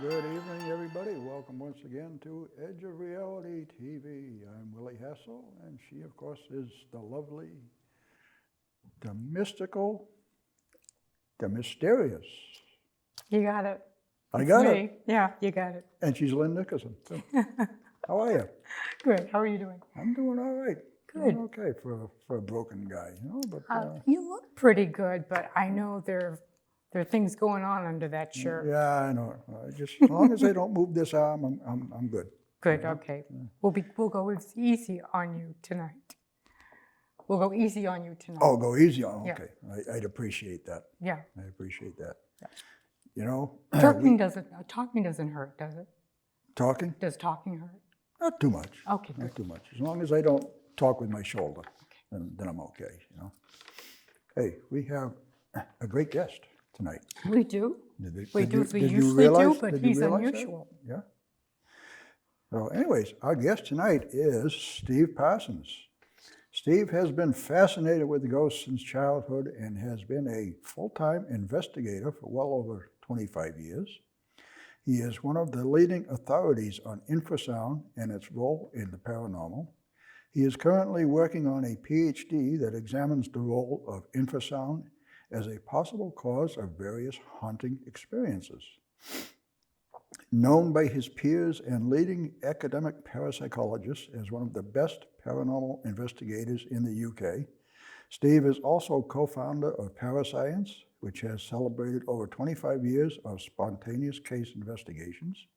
Good evening, everybody. Welcome once again to Edge of Reality TV. I'm Willie Hassel, and she, of course, is the lovely, the mystical, the mysterious. You got it. I It's got me. it. Yeah, you got it. And she's Lynn Nickerson. So, how are you? Good. How are you doing? I'm doing all right. Good. Doing okay for a broken guy, you know. But You look pretty good, but I know there are things going on under that shirt. yeah, I know. Just as long as I don't move this arm, I'm good. Good. Okay. We'll go easy on you tonight. We'll go easy on you tonight. Oh, go easy on. Yeah. Okay, I'd appreciate that. Yeah. I appreciate that. You know, Talking doesn't hurt, does it? talking. Does talking hurt? Not too much. Okay. Good. Not too much. As long as I don't talk with my shoulder, then I'm okay, you know. Hey, we have a great guest tonight. We do. We usually do, but did you he's realize that? unusual. Yeah. So anyways, our guest tonight is Steve Parsons. Steve has been fascinated with ghosts since childhood and has been a full-time investigator for well over 25 years. He is one of the leading authorities on infrasound and its role in the paranormal. He is currently working on a PhD that examines the role of infrasound as a possible cause of various haunting experiences. Known by his peers and leading academic parapsychologists as one of the best paranormal investigators in the UK, Steve is also co-founder of ParaScience, which has celebrated over 25 years of spontaneous case investigations.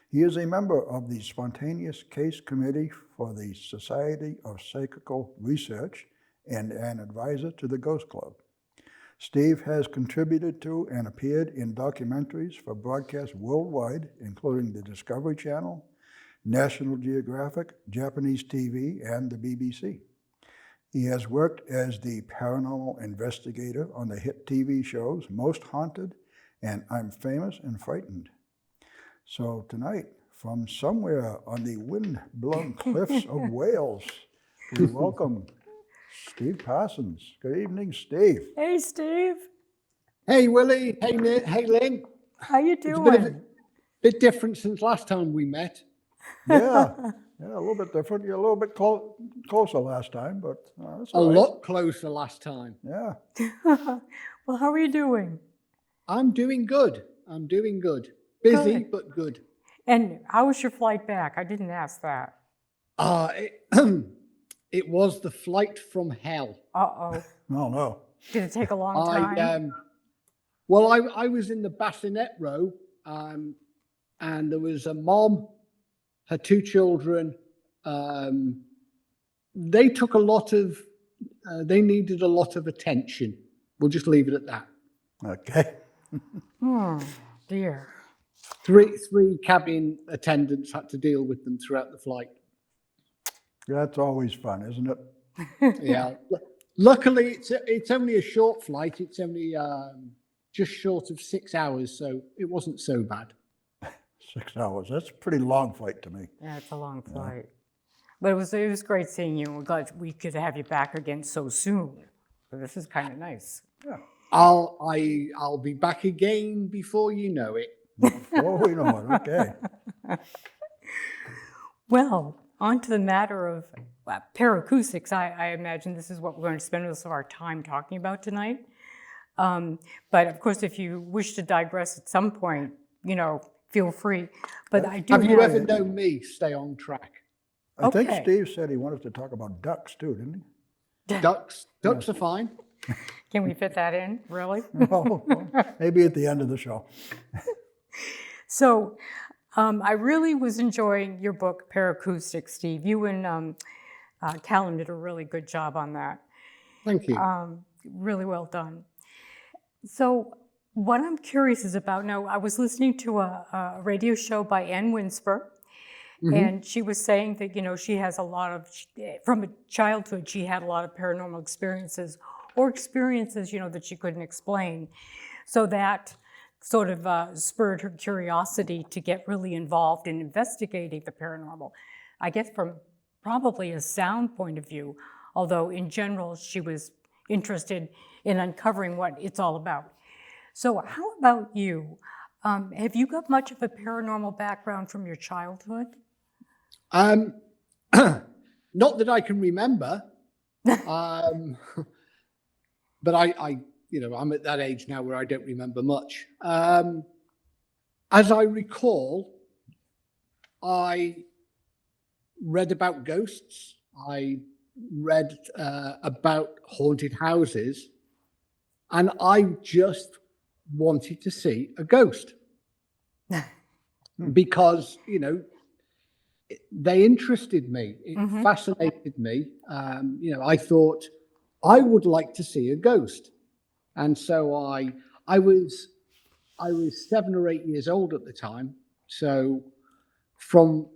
He is a member of the Spontaneous Case Committee for the Society of Psychical Research and an advisor to the Ghost Club. Steve has contributed to and appeared in documentaries for broadcast worldwide, including the Discovery Channel, National Geographic, Japanese TV, and the BBC. He has worked as the paranormal investigator on the hit TV shows Most Haunted and I'm Famous and Frightened. So tonight, from somewhere on the wind-blown cliffs of Wales, we welcome Steve Parsons. Good evening, Steve. Hey, Steve. Hey, Willie. Hey, hey, Lynn. How you It's a doing? bit different since last time we met. Yeah, a little bit different. You're a little bit closer last time, but that's A all right. lot closer last time. Yeah. Well, how are you doing? I'm doing good. Busy, Good. but good. And how was your flight back? I didn't ask that. It was the flight from hell. Uh-oh. No. Did it take a long time? I was in the bassinet row, and there was a mom, her two children. They took they needed a lot of attention. We'll just leave it at that. Okay. Dear. Three cabin attendants had to deal with them throughout the flight. That's always fun, isn't it? Yeah. Luckily, it's only a short flight. It's only just short of 6 hours, so it wasn't so bad. 6 hours. That's a pretty long flight to me. Yeah, it's a long flight. But it was great seeing you. We're glad we could have you back again so soon. So this is kind of nice. Yeah. I'll be back again before you know it. Oh, we know it. Okay. Well, on to the matter of paracoustics. I imagine this is what we're going to spend most of our time talking about tonight. But of course, if you wish to digress at some point, feel free. But I do Have you ever known me stay on track? I think Okay. Steve said he wanted to talk about ducks too, didn't he? Ducks are fine. Can we fit that in, really? Well, maybe at the end of the show. So I really was enjoying your book, Paracoustics, Steve. You and Callum did a really good job on that. Thank you. Really well done. So what I'm curious is about, now I was listening to a radio show by Ann Winsper, and she was saying that, she has a lot of, from a childhood, she had a lot of paranormal experiences, or experiences, that she couldn't explain. So that sort of spurred her curiosity to get really involved in investigating the paranormal. I guess from probably a sound point of view, although in general she was interested in uncovering what it's all about. So how about you? Have you got much of a paranormal background from your childhood? Um, not that I can remember, but I'm at that age now where I don't remember much. As I recall, I read about ghosts. I read about haunted houses, and I just wanted to see a ghost because, they interested me. It fascinated me. I thought I would like to see a ghost. And so I was 7 or 8 years old at the time. So from,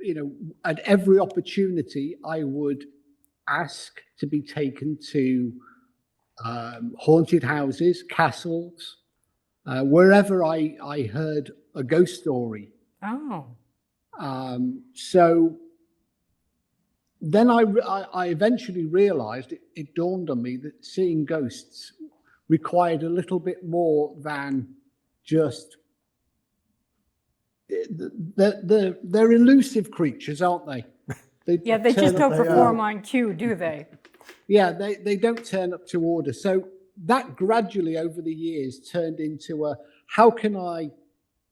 at every opportunity, I would ask to be taken to haunted houses, castles, wherever I heard a ghost story. Oh. So then I eventually realized, it dawned on me that seeing ghosts required a little bit more than just, they're elusive creatures, aren't they? They just don't perform on cue, do they? Yeah, they don't turn up to order. So that gradually over the years turned into how can I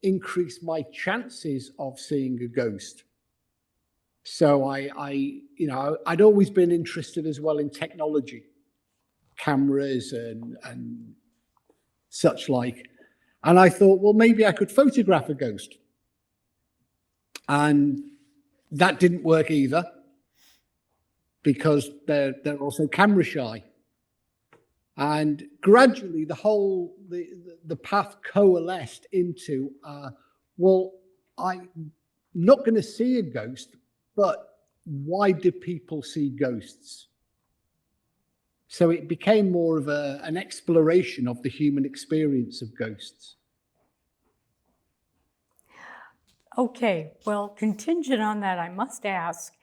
increase my chances of seeing a ghost? So I'd always been interested as well in technology, cameras and such like. And I thought, well, maybe I could photograph a ghost. And that didn't work either, because they're also camera shy. And gradually the path coalesced into, I'm not going to see a ghost, but why do people see ghosts? So it became more of an exploration of the human experience of ghosts. Okay, well, contingent on that, I must ask,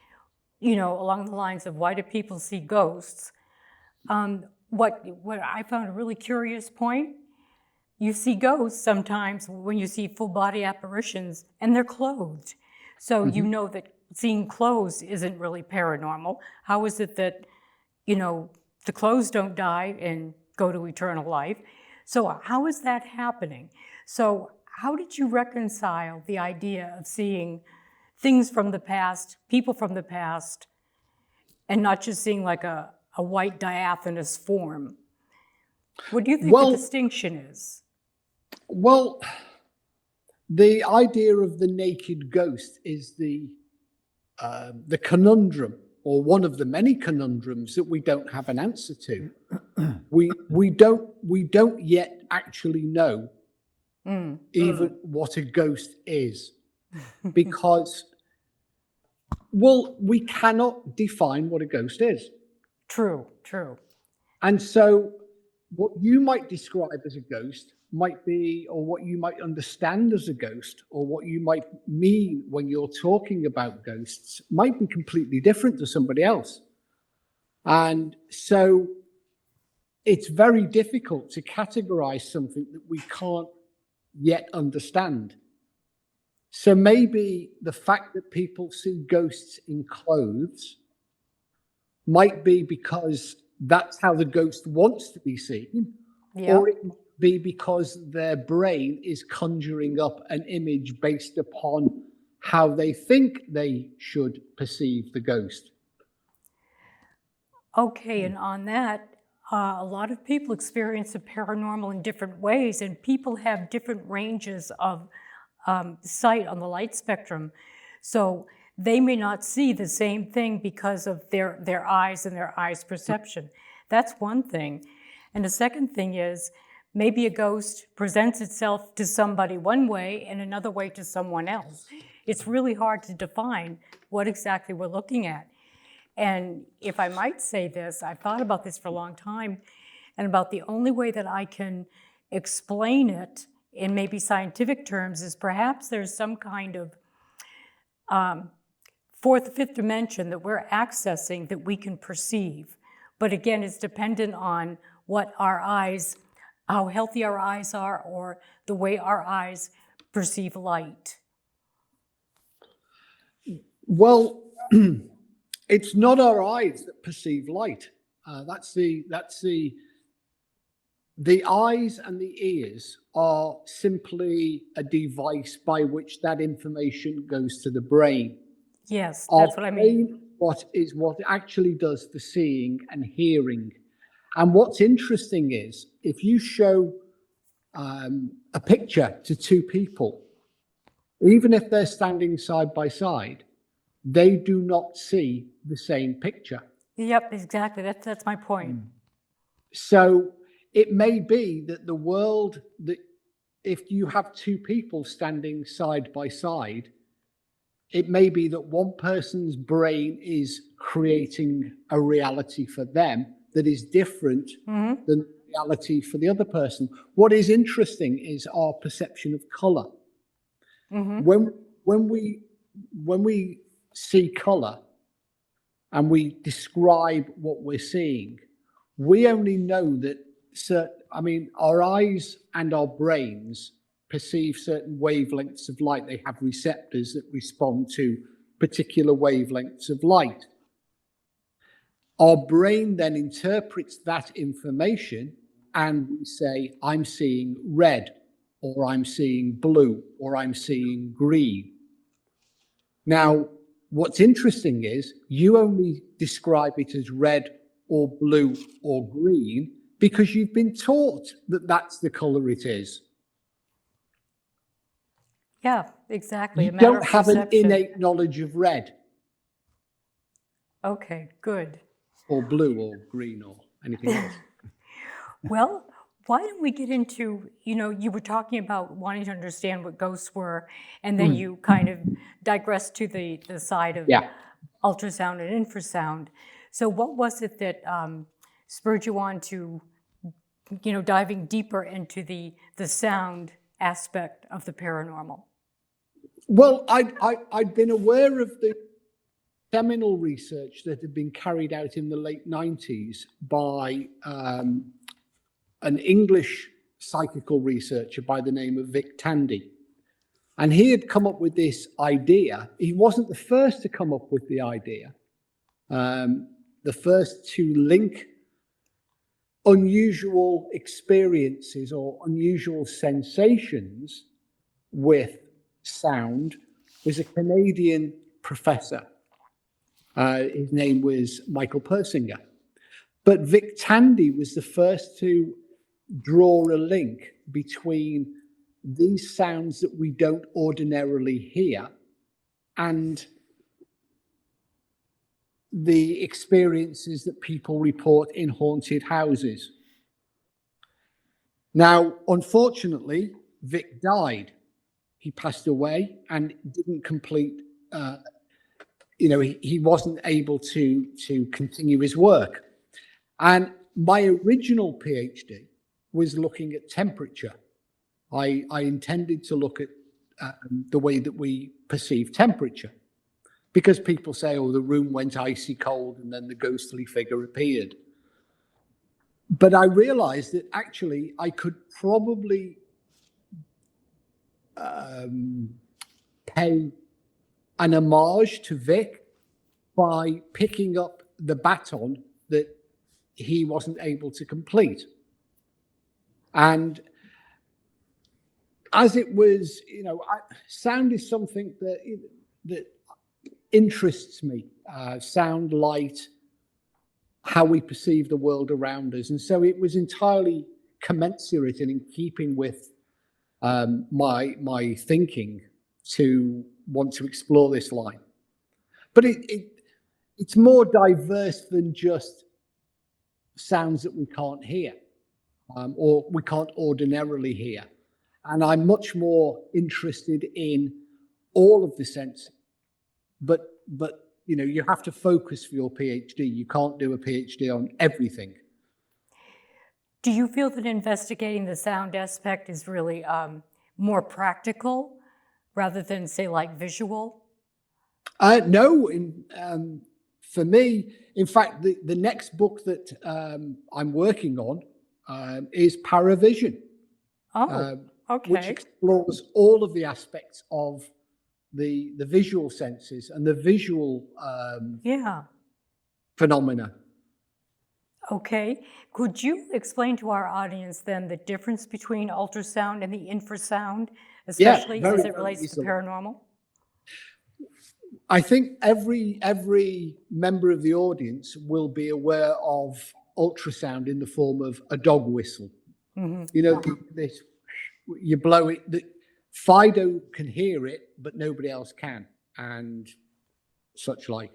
along the lines of why do people see ghosts? What I found a really curious point, you see ghosts sometimes when you see full body apparitions and they're clothed. So you know that seeing clothes isn't really paranormal. How is it that, the clothes don't die and go to eternal life? So how is that happening? So how did you reconcile the idea of seeing things from the past, people from the past, and not just seeing like a white diaphanous form? What do you think the distinction is? Well, the idea of the naked ghost is the conundrum, or one of the many conundrums that we don't have an answer to. We don't yet actually know even what a ghost is, because, we cannot define what a ghost is. True. And so what you might describe as a ghost might be, or what you might understand as a ghost, or what you might mean when you're talking about ghosts, might be completely different to somebody else. And so it's very difficult to categorize something that we can't yet understand. So maybe the fact that people see ghosts in clothes might be because that's how the ghost wants to be seen, or it might be because their brain is conjuring up an image based upon how they think they should perceive the ghost. Okay, and on that, a lot of people experience the paranormal in different ways, and people have different ranges of sight on the light spectrum. So they may not see the same thing because of their eyes and their eyes' perception. That's one thing. And the second thing is, maybe a ghost presents itself to somebody one way and another way to someone else. It's really hard to define what exactly we're looking at. And if I might say this, I've thought about this for a long time, and about the only way that I can explain it in maybe scientific terms is perhaps there's some kind of fourth, fifth dimension that we're accessing that we can perceive. But again, it's dependent on what our eyes, how healthy our eyes are, or the way our eyes perceive light? Well, it's not our eyes that perceive light. The eyes and the ears are simply a device by which that information goes to the brain. Yes, Our that's what I mean. brain what actually does the seeing and hearing. And what's interesting is if you show a picture to two people, even if they're standing side by side, they do not see the same picture. Yep, exactly. That's my point. So it may be that the world, that if you have two people standing side by side, it may be that one person's brain is creating a reality for them that is different than reality for the other person. What is interesting is our perception of color. When we see color and we describe what we're seeing, we only know that our eyes and our brains perceive certain wavelengths of light. They have receptors that respond to particular wavelengths of light. Our brain then interprets that information and we say, I'm seeing red, or I'm seeing blue, or I'm seeing green. Now, what's interesting is you only describe it as red or blue or green because you've been taught that that's the color it is. Yeah, exactly. You A matter don't of have an perception. innate knowledge of red Okay, good. or blue or green or anything else. Well, why don't we get into, you were talking about wanting to understand what ghosts were, and then you kind of digressed to the side of Yeah. ultrasound and infrasound. So what was it that spurred you on to, diving deeper into the sound aspect of the paranormal? Well, I'd been aware of the seminal research that had been carried out in the late 90s by an English psychical researcher by the name of Vic Tandy. And he had come up with this idea. He wasn't the first to come up with the idea. The first to link unusual experiences or unusual sensations with sound was a Canadian professor. His name was Michael Persinger. But Vic Tandy was the first to draw a link between these sounds that we don't ordinarily hear and the experiences that people report in haunted houses. Now, unfortunately, Vic died. He passed away and didn't complete, he wasn't able to continue his work. And my original PhD was looking at temperature. I intended to look at the way that we perceive temperature, because people say, oh, the room went icy cold and then the ghostly figure appeared. But I realized that actually I could probably pay an homage to Vic by picking up the baton that he wasn't able to complete. And as it was, sound is something that interests me. Sound, light, how we perceive the world around us. And so it was entirely commensurate and in keeping with my thinking to want to explore this line. But it's more diverse than just sounds that we can't hear or we can't ordinarily hear. And I'm much more interested in all of the senses. But you have to focus for your PhD. You can't do a PhD on everything. Do you feel that investigating the sound aspect is really more practical rather than, say, like visual? No. For me, in fact, the next book that I'm working on is Paravision. Oh, which Okay. explores all of the aspects of the visual senses and the visual Yeah. phenomena. Okay. Could you explain to our audience then the difference between ultrasound and the infrasound, Yeah, especially very, as it very relates to easily. paranormal? I think every member of the audience will be aware of ultrasound in the form of a dog whistle. Mm-hmm. You know, this, you blow it. Fido can hear it, but nobody else can, and such like.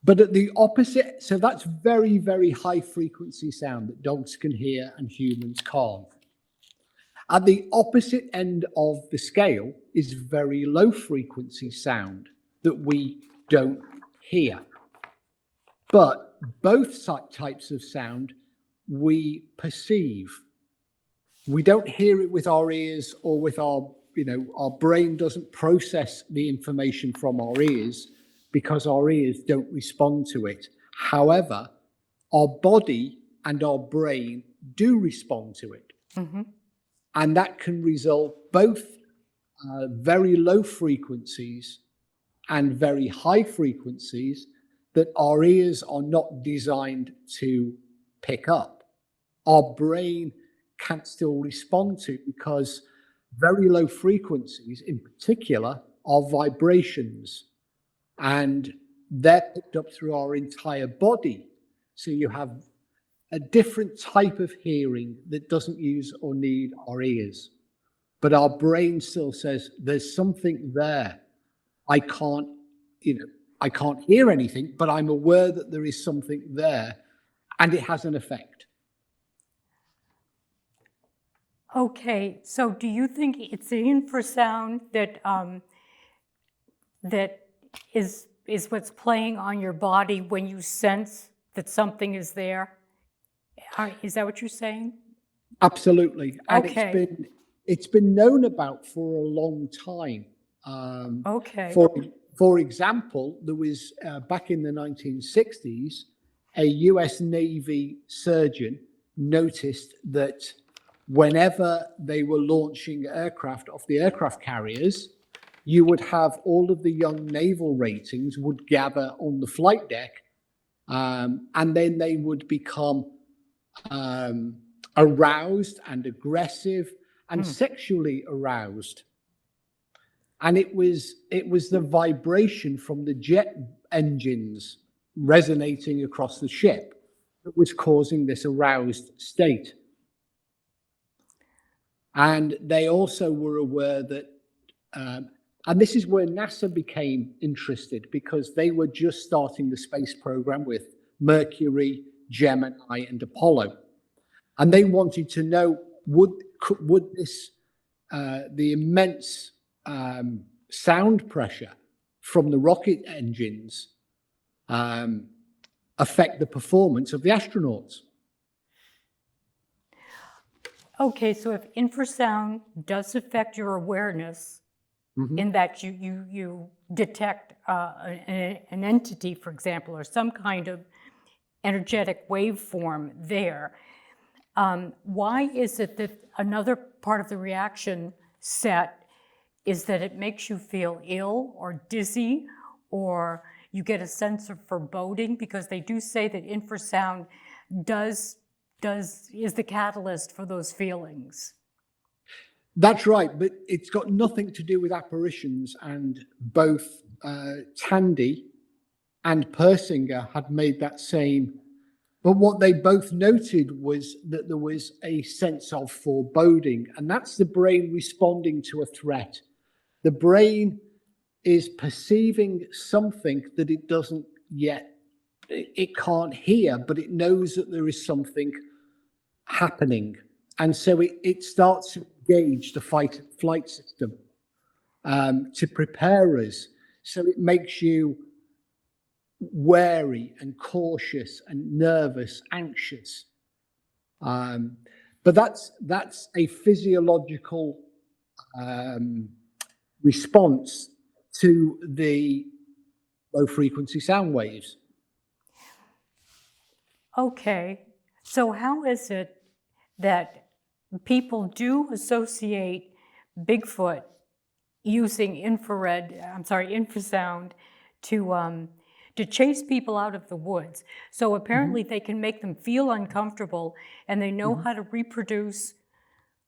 But at the opposite, so that's very, very high frequency sound that dogs can hear and humans can't. At the opposite end of the scale is very low frequency sound that we don't hear. But both types of sound we perceive. We don't hear it with our ears or with our brain doesn't process the information from our ears because our ears don't respond to it. However, our body and our brain do respond to it. Mm-hmm. And that can result both very low frequencies and very high frequencies that our ears are not designed to pick up. Our brain can't still respond to because very low frequencies in particular are vibrations, and they're picked up through our entire body. So you have a different type of hearing that doesn't use or need our ears. But our brain still says there's something there. I can't hear anything, but I'm aware that there is something there, and it has an effect. Okay, so do you think it's the infrasound that is what's playing on your body when you sense that something is there? Is that what you're saying? Absolutely, and Okay. it's been known about for a long time. Okay. For example, there was back in the 1960s, a US Navy surgeon noticed that whenever they were launching aircraft off the aircraft carriers, you would have all of the young naval ratings would gather on the flight deck, and then they would become aroused and aggressive and sexually aroused. And it was the vibration from the jet engines resonating across the ship that was causing this aroused state. And they also were aware that, and this is where NASA became interested, because they were just starting the space program with Mercury, Gemini, and Apollo. And they wanted to know, would this, the immense sound pressure from the rocket engines affect the performance of the astronauts? Okay, so if infrasound does affect your awareness, in that you detect an entity, for example, or some kind of energetic waveform there, why is it that another part of the reaction set is that it makes you feel ill or dizzy, or you get a sense of foreboding? Because they do say that infrasound is the catalyst for those feelings. That's right, but it's got nothing to do with apparitions, and both Tandy and Persinger had made that same. But what they both noted was that there was a sense of foreboding, and that's the brain responding to a threat. The brain is perceiving something that it doesn't yet, it can't hear, but it knows that there is something happening. And so it starts to engage the fight and flight system to prepare us. So it makes you wary and cautious and nervous, anxious. But that's a physiological response to the low frequency sound waves. Okay, so how is it that people do associate Bigfoot using infrasound to chase people out of the woods. So apparently they can make them feel uncomfortable, and they know how to reproduce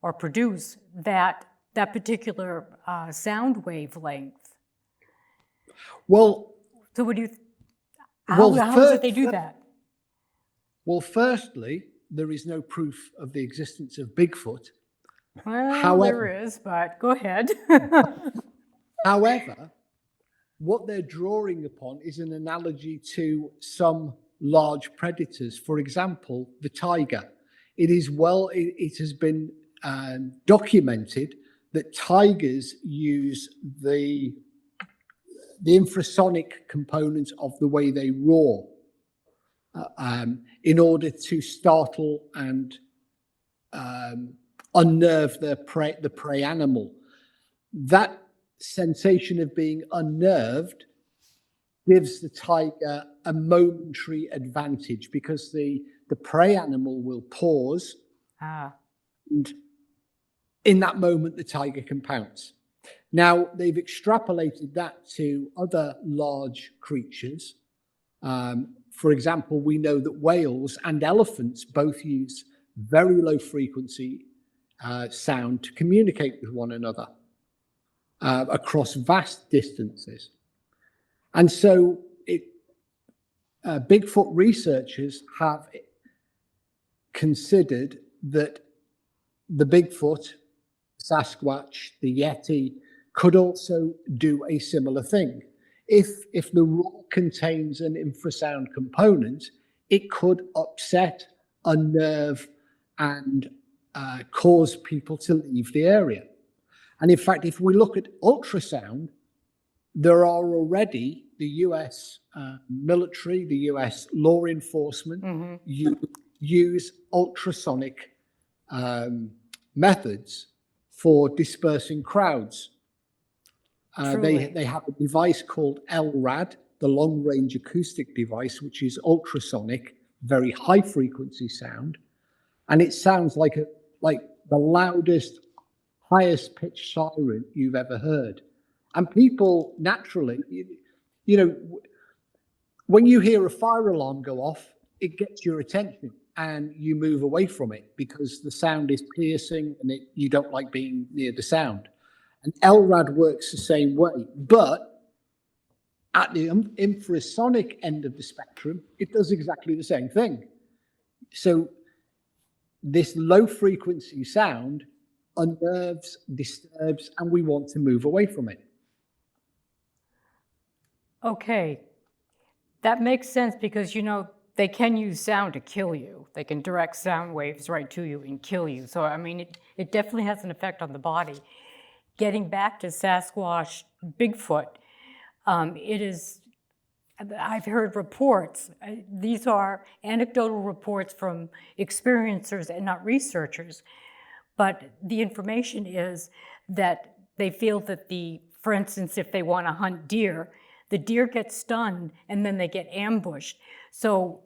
or produce that particular sound wavelength. Well, So what do you? Well, How is it they do that? well, firstly, there is no proof of the existence of Bigfoot. Well, However- there is, but go ahead. However, what they're drawing upon is an analogy to some large predators. For example, the tiger. It has been documented that tigers use the infrasonic component of the way they roar in order to startle and unnerve the prey animal. That sensation of being unnerved gives the tiger a momentary advantage, because the prey animal will pause, and in that moment the tiger can pounce. Now, they've extrapolated that to other large creatures. For example, we know that whales and elephants both use very low frequency sound to communicate with one another across vast distances. And so Bigfoot researchers have considered that the Bigfoot, Sasquatch, the Yeti could also do a similar thing. If the roar contains an infrasound component, it could upset, unnerve, and cause people to leave the area. And in fact, if we look at ultrasound, there are already the US military, the US law enforcement use ultrasonic methods for dispersing crowds. They have a device called LRAD, the long range acoustic device, which is ultrasonic, very high frequency sound. And it sounds like the loudest, highest pitched siren you've ever heard. And people naturally, when you hear a fire alarm go off, it gets your attention and you move away from it because the sound is piercing and you don't like being near the sound. And LRAD works the same way, but at the infrasonic end of the spectrum, it does exactly the same thing. So this low frequency sound unnerves, disturbs, and we want to move away from it. Okay, that makes sense because, they can use sound to kill you. They can direct sound waves right to you and kill you. So, I mean, it definitely has an effect on the body. Getting back to Sasquatch, Bigfoot, I've heard reports. These are anecdotal reports from experiencers and not researchers. But the information is that they feel that for instance, if they want to hunt deer, the deer get stunned and then they get ambushed. So,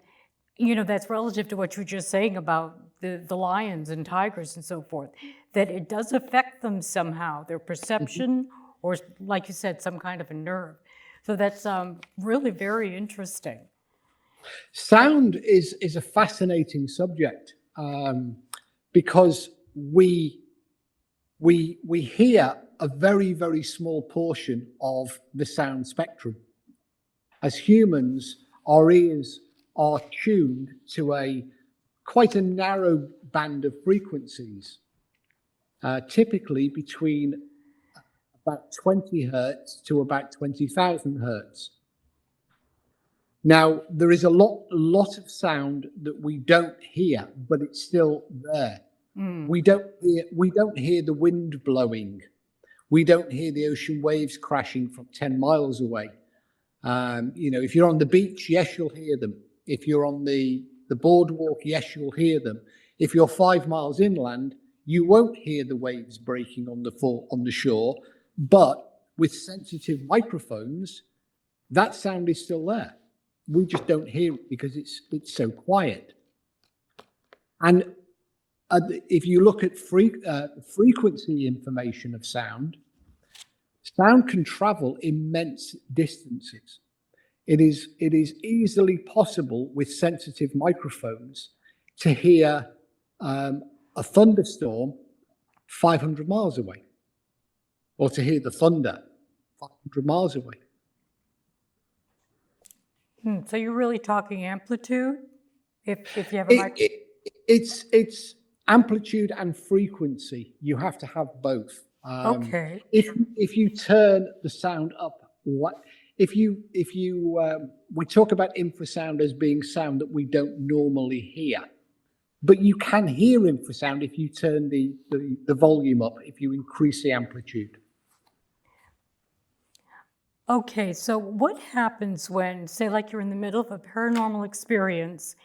that's relative to what you were just saying about the lions and tigers and so forth, that it does affect them somehow, their perception, or like you said, some kind of a nerve. So that's really very interesting. Sound is a fascinating subject because we hear a very, very small portion of the sound spectrum. As humans, our ears are tuned to quite a narrow band of frequencies, typically between about 20 hertz to about 20,000 hertz. Now, there is a lot of sound that we don't hear, but it's still there. We don't hear the wind blowing. We don't hear the ocean waves crashing from 10 miles away. If you're on the beach, yes, you'll hear them. If you're on the boardwalk, yes, you'll hear them. If you're 5 miles inland, you won't hear the waves breaking on the shore. But with sensitive microphones, that sound is still there. We just don't hear it because it's so quiet. And if you look at frequency information of sound, sound can travel immense distances. It is easily possible with sensitive microphones to hear a thunderstorm 500 miles away, or to hear the thunder 500 miles away. So you're really talking amplitude? If you have a It's amplitude and frequency. You have to have both. Okay. If you turn the sound up, we talk about infrasound as being sound that we don't normally hear, but you can hear infrasound if you turn the volume up, if you increase the amplitude. Okay, so what happens when, say, like you're in the middle of a paranormal experience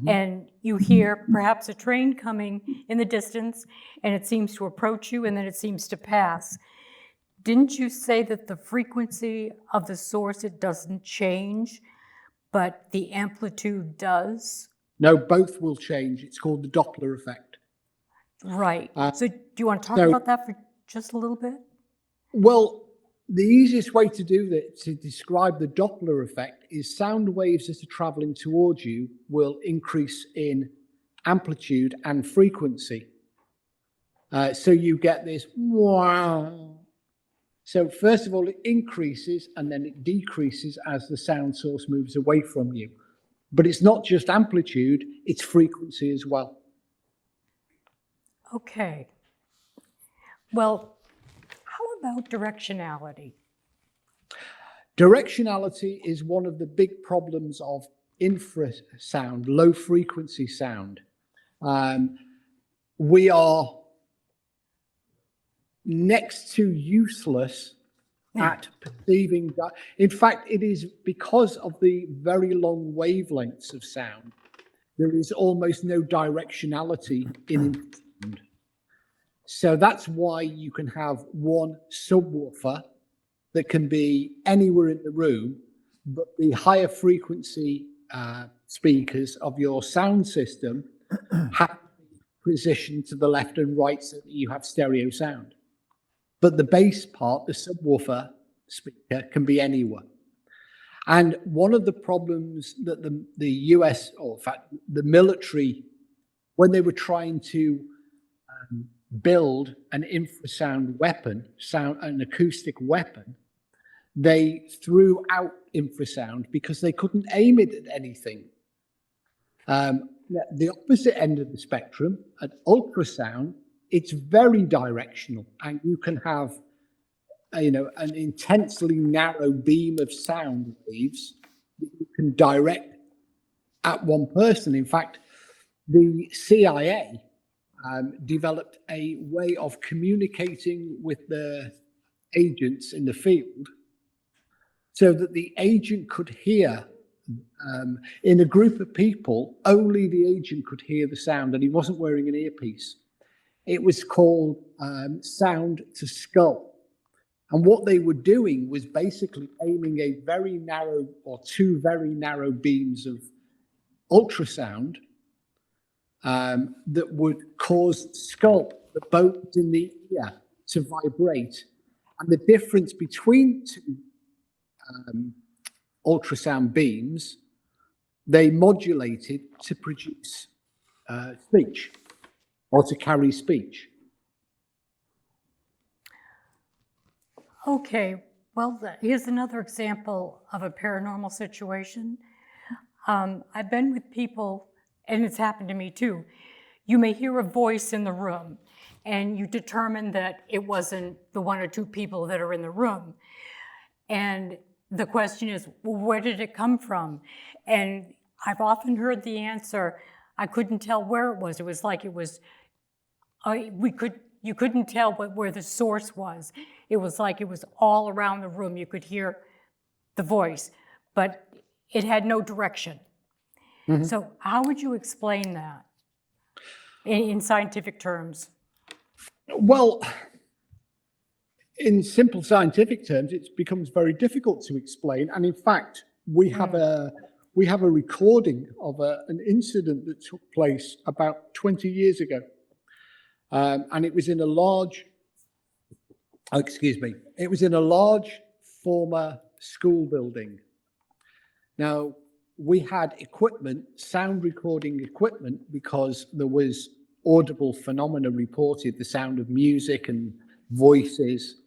and you hear perhaps a train coming in the distance and it seems to approach you and then it seems to pass? Didn't you say that the frequency of the source, it doesn't change, but the amplitude does? No, both will change. It's called the Doppler effect. Right. So do you want to talk so- about that for just a little bit? Well, the easiest way to do that, to describe the Doppler effect, is sound waves that are traveling towards you will increase in amplitude and frequency. So you get this wow. So first of all, it increases and then it decreases as the sound source moves away from you. But it's not just amplitude, it's frequency as well. Okay. Well, how about directionality? Directionality is one of the big problems of infrasound, low frequency sound. We are next to useless at perceiving. In fact, it is because of the very long wavelengths of sound, there is almost no directionality in infrasound. So that's why you can have one subwoofer that can be anywhere in the room, but the higher frequency speakers of your sound system have to be positioned to the left and right so that you have stereo sound. But the bass part, the subwoofer speaker, can be anywhere. And one of the problems that the US, or in fact, the military, when they were trying to build an infrasound weapon, an acoustic weapon, they threw out infrasound because they couldn't aim it at anything. The opposite end of the spectrum, at ultrasound, it's very directional, and you can have, an intensely narrow beam of sound waves that you can direct at one person. In fact, the CIA developed a way of communicating with the agents in the field so that the agent could hear, in a group of people, only the agent could hear the sound, and he wasn't wearing an earpiece. It was called sound to skull. And what they were doing was basically aiming a very narrow, or two very narrow beams of ultrasound that would cause skull, the bones in the ear, to vibrate. And the difference between two ultrasound beams, they modulated to produce speech, or to carry speech. Okay, well, here's another example of a paranormal situation. I've been with people, and it's happened to me too. You may hear a voice in the room, and you determine that it wasn't the one or two people that are in the room. And the question is, well, where did it come from? And I've often heard the answer, I couldn't tell where it was. It was like it was, you couldn't tell where the source was. It was like it was all around the room. You could hear the voice, but it had no direction. Mm-hmm. So how would you explain that in scientific terms? Well, in simple scientific terms, it becomes very difficult to explain. And in fact, we have a recording of an incident that took place about 20 years ago. And it was in a large, it was in a large former school building. Now, we had equipment, sound recording equipment, because there was audible phenomena reported, the sound of music and voices.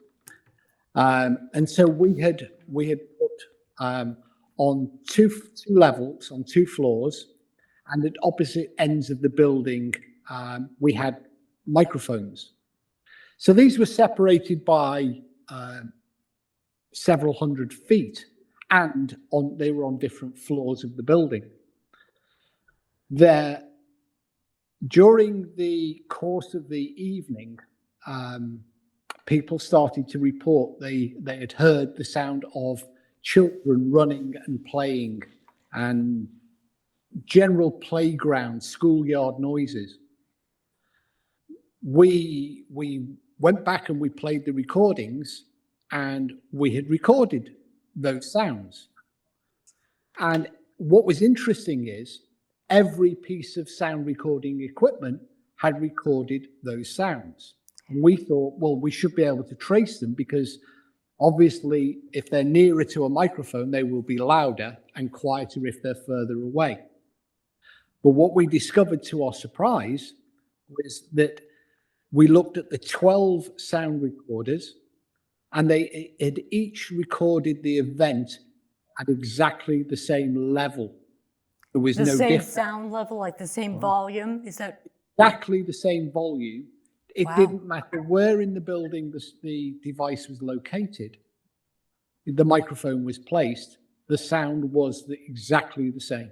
And so we had put on two levels, on 2 floors, and at opposite ends of the building, we had microphones. So these were separated by several hundred feet, and they were on different floors of the building. During the course of the evening, people started to report they had heard the sound of children running and playing, and general playground, schoolyard noises. We went back and we played the recordings, and we had recorded those sounds. And what was interesting is every piece of sound recording equipment had recorded those sounds. And we thought, well, we should be able to trace them, because obviously if they're nearer to a microphone, they will be louder and quieter if they're further away. But what we discovered, to our surprise, was that we looked at the 12 sound recorders, and they had each recorded the event at exactly the same level. There was The no same difference. sound level, like the same volume? Is that? Exactly the same volume. It Wow. didn't matter where in the building the device was located, the microphone was placed, the sound was exactly the same.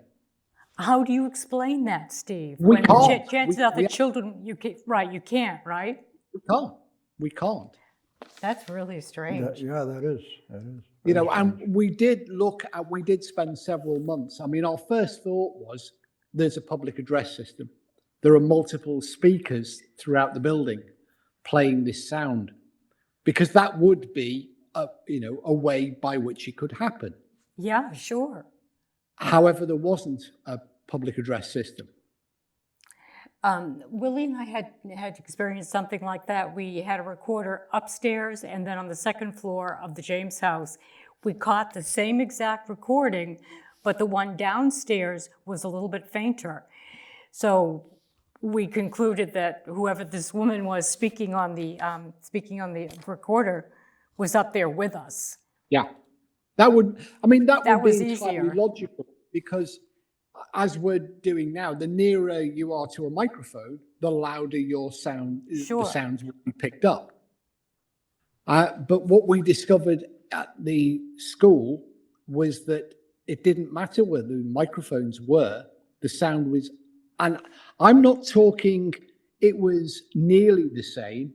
How do you explain that, Steve? We When can't. chances are the We- children, you can't, right? You can't, right? We can't. That's really strange. Yeah, that is. You know, and we did spend several months. I mean, our first thought was, there's a public address system. There are multiple speakers throughout the building playing this sound, because that would be a way by which it could happen. Yeah, sure. However, there wasn't a public address system. Willie and I had experienced something like that. We had a recorder upstairs, and then on the second floor of the James house, we caught the same exact recording, but the one downstairs was a little bit fainter. So we concluded that whoever this woman was speaking on the recorder was up there with us. Yeah, that would That was be entirely easier. logical, because as we're doing now, the nearer you are to a microphone, the louder your sound, Sure. the sounds will be picked up. But what we discovered at the school was that it didn't matter where the microphones were, the sound was, and I'm not talking, it was nearly the same.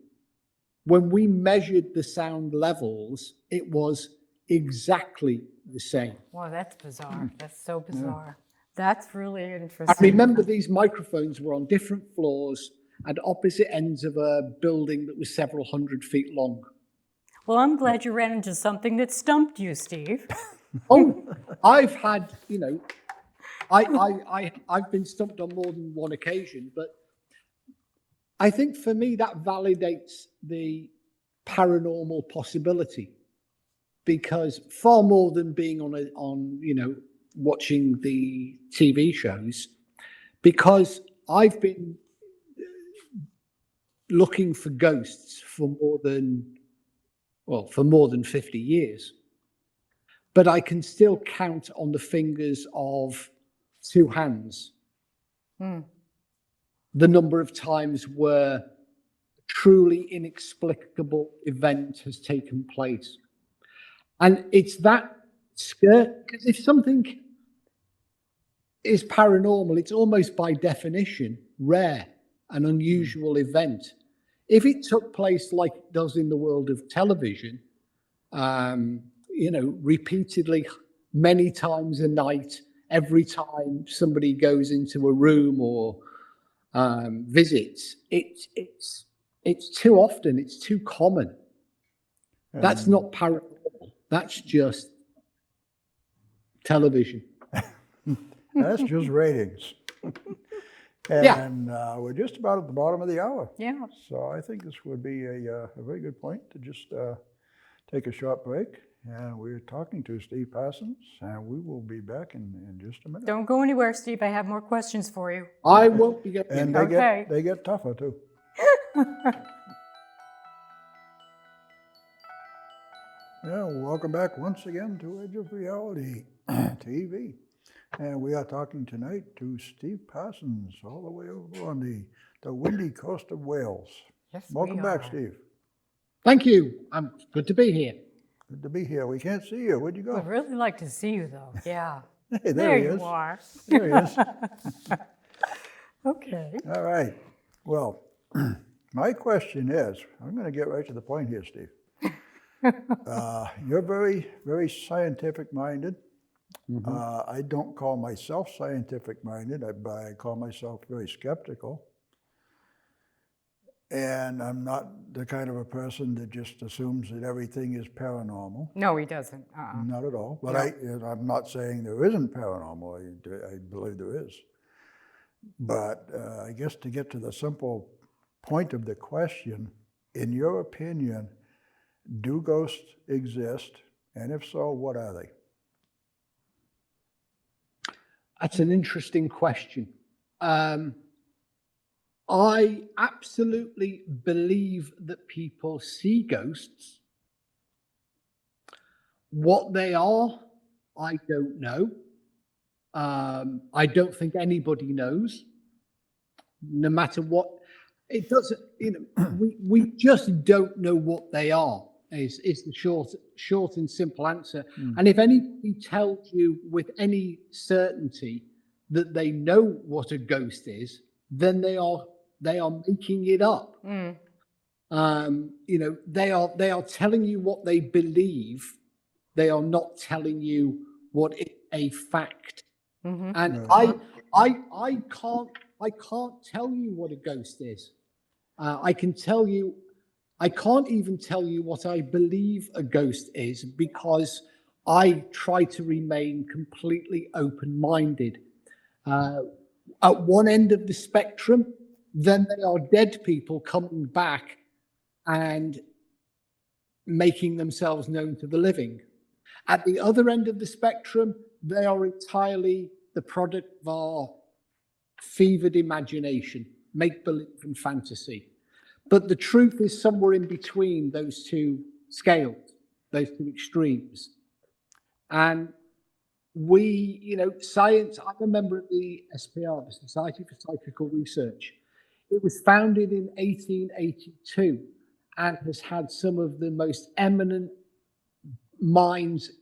When we measured the sound levels, it was exactly the same. Wow, that's bizarre. That's so bizarre. That's really I interesting. remember these microphones were on different floors at opposite ends of a building that was several hundred feet long. Well, I'm glad you ran into something that stumped you, Steve. Oh, I've had, I've been stumped on more than one occasion, but I think for me that validates the paranormal possibility, because far more than being on watching the TV shows, because I've been looking for ghosts for more than 50 years. But I can still count on the fingers of 2 hands the number of times where a truly inexplicable event has taken place. And it's that scary, because if something is paranormal, it's almost by definition rare, an unusual event. If it took place like it does in the world of television, repeatedly, many times a night, every time somebody goes into a room or visits, it's too often, it's too common. That's not paranormal. That's just television. That's just ratings. And we're just about at the bottom of the hour. Yeah. So I think this would be a very good point to just take a short break. And we're talking to Steve Parsons, and we will be back in just a minute. Don't go anywhere, Steve. I have more questions for you. I won't be getting And Okay. they get tougher too. Yeah, welcome back once again to Edge of Reality TV. And we are talking tonight to Steve Parsons, all the way over on the windy coast of Wales. Yes, Welcome we back, are. Steve. Thank you. I'm good to be here. Good to be here. We can't see you. Where'd you go? I'd really like to see you, though. Yeah. Hey, There he you is. are. There he is. Okay. All right. Well, my question is, I'm going to get right to the point here, Steve. You're very, very scientific-minded. I don't call myself scientific-minded. I call myself very skeptical. And I'm not the kind of a person that just assumes that everything is paranormal. No, he doesn't. Not at all. But I'm not saying there isn't paranormal. I believe there is. But I guess to get to the simple point of the question, in your opinion, do ghosts exist? And if so, what are they? That's an interesting question. I absolutely believe that people see ghosts. What they are, I don't know. I don't think anybody knows. No matter what, it doesn't, we just don't know what they are, is the short and simple answer. And if anybody tells you with any certainty that they know what a ghost is, then they are making it up. They are telling you what they believe. They are not telling you what is a fact. And I can't tell you what a ghost is. I can't even tell you what I believe a ghost is, because I try to remain completely open-minded. At one end of the spectrum, then they are dead people coming back and making themselves known to the living. At the other end of the spectrum, they are entirely the product of our fevered imagination, make-believe and fantasy. But the truth is somewhere in between those two scales, those two extremes. And science, I'm a member of the SPR, the Society for Psychical Research. It was founded in 1882 and has had some of the most eminent minds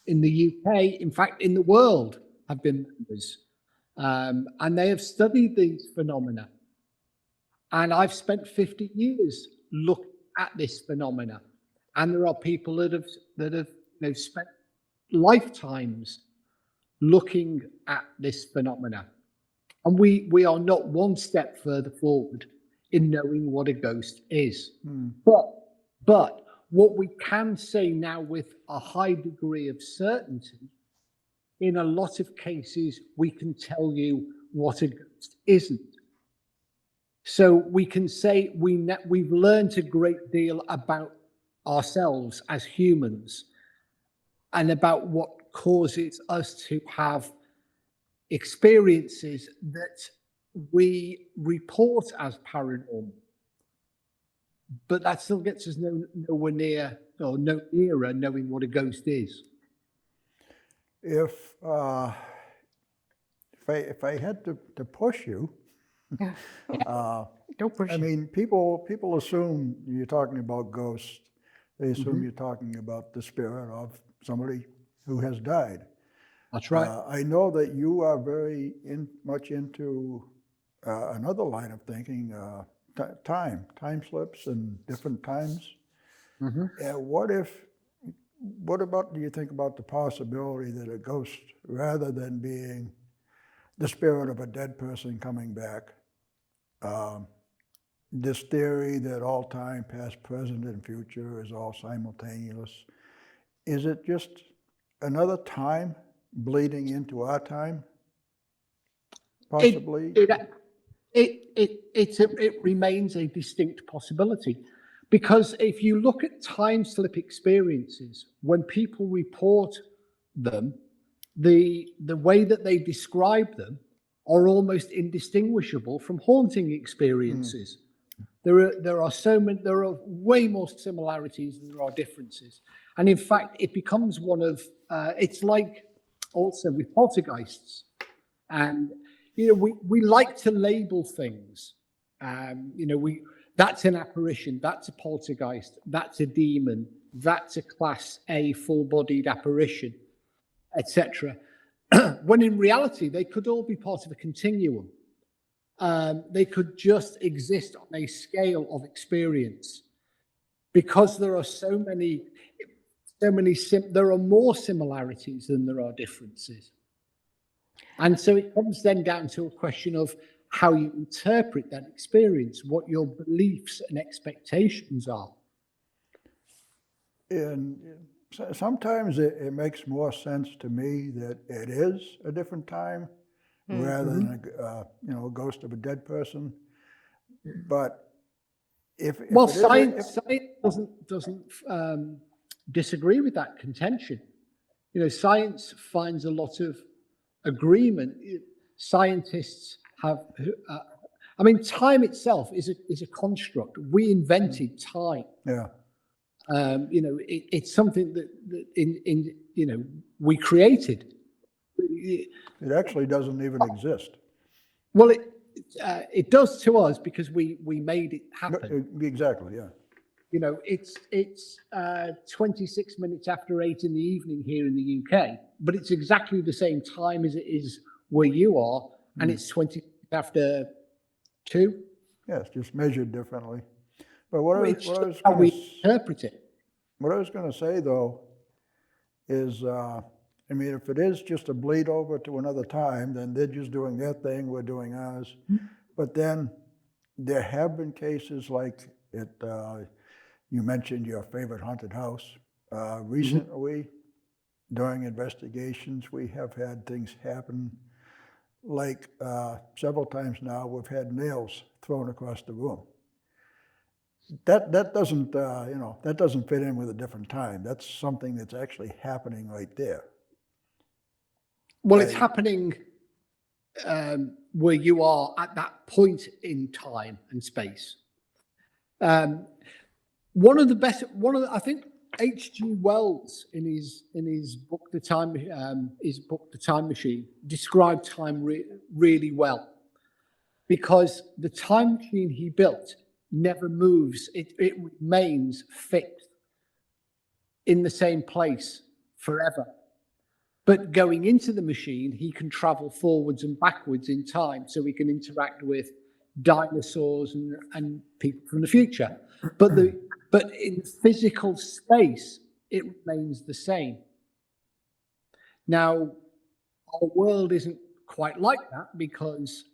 in the UK, in fact, in the world, have been members. And they have studied these phenomena. And I've spent 50 years looking at this phenomena. And there are people that have spent lifetimes looking at this phenomena. And we are not one step further forward in knowing what a ghost is. But what we can say now with a high degree of certainty, in a lot of cases, we can tell you what a ghost isn't. So we can say we've learned a great deal about ourselves as humans and about what causes us to have experiences that we report as paranormal. But that still gets us nowhere near, or no nearer knowing what a ghost is. If I had to push you, Don't push I it. mean, people assume you're talking about ghosts. They assume you're talking about the spirit of somebody who has died. That's right. I know that you are very much into another line of thinking, time slips and different times. What about do you think about the possibility that a ghost, rather than being the spirit of a dead person coming back, this theory that all time, past, present, and future is all simultaneous, is it just another time bleeding into our time? possibly? It remains a distinct possibility, because if you look at time slip experiences, when people report them, the way that they describe them are almost indistinguishable from haunting experiences. There are way more similarities than there are differences, and in fact, it becomes one of it's like also with poltergeists, and we like to label things. That's an apparition, that's a poltergeist, that's a demon, that's a class A full-bodied apparition, etc. When in reality, they could all be part of a continuum. They could just exist on a scale of experience, because there are there are more similarities than there are differences. And so it comes then down to a question of how you interpret that experience, what your beliefs and expectations are. And sometimes it makes more sense to me that it is a different time rather than a ghost of a dead person. But if science doesn't disagree with that contention. Science finds a lot of agreement. Scientists have, time itself is a construct. We invented time. Yeah. It's something that we created. It actually doesn't even exist. Well, it does to us because we made it happen. Exactly, yeah. It's 26 minutes after 8 in the evening here in the UK, but it's exactly the same time as it is where you are, and it's 20 after 2. Yeah, it's just measured differently. But what I was how going we interpret it. What I was going to say, though, is, if it is just a bleed over to another time, then they're just doing their thing, we're doing ours. But then there have been cases like it. You mentioned your favorite haunted house. Recently, during investigations, we have had things happen. Like several times now, we've had nails thrown across the room. That doesn't that doesn't fit in with a different time. That's something that's actually happening right there. Well, it's happening where you are at that point in time and space. I think H.G. Wells in his book The Time Machine described time really well, because the time machine he built never moves. It remains fixed in the same place forever. But going into the machine, he can travel forwards and backwards in time, so he can interact with dinosaurs and people from the future. But in physical space, it remains the same. Now, our world isn't quite like that, because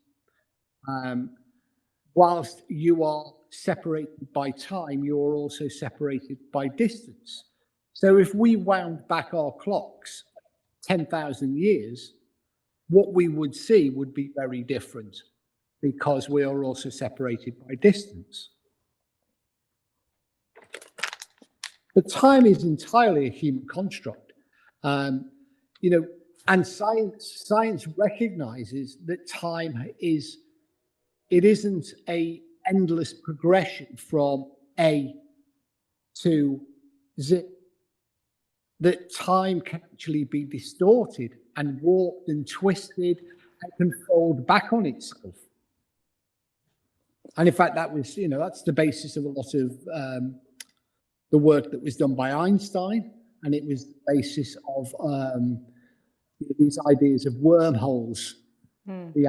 whilst you are separated by time, you are also separated by distance. So if we wound back our clocks 10,000 years, what we would see would be very different, because we are also separated by distance. But time is entirely a human construct, and science recognizes that time isn't a endless progression from A to Z. That time can actually be distorted and warped and twisted and can fold back on itself. And in fact, that's the basis of a lot of the work that was done by Einstein, and it was the basis of these ideas of wormholes, the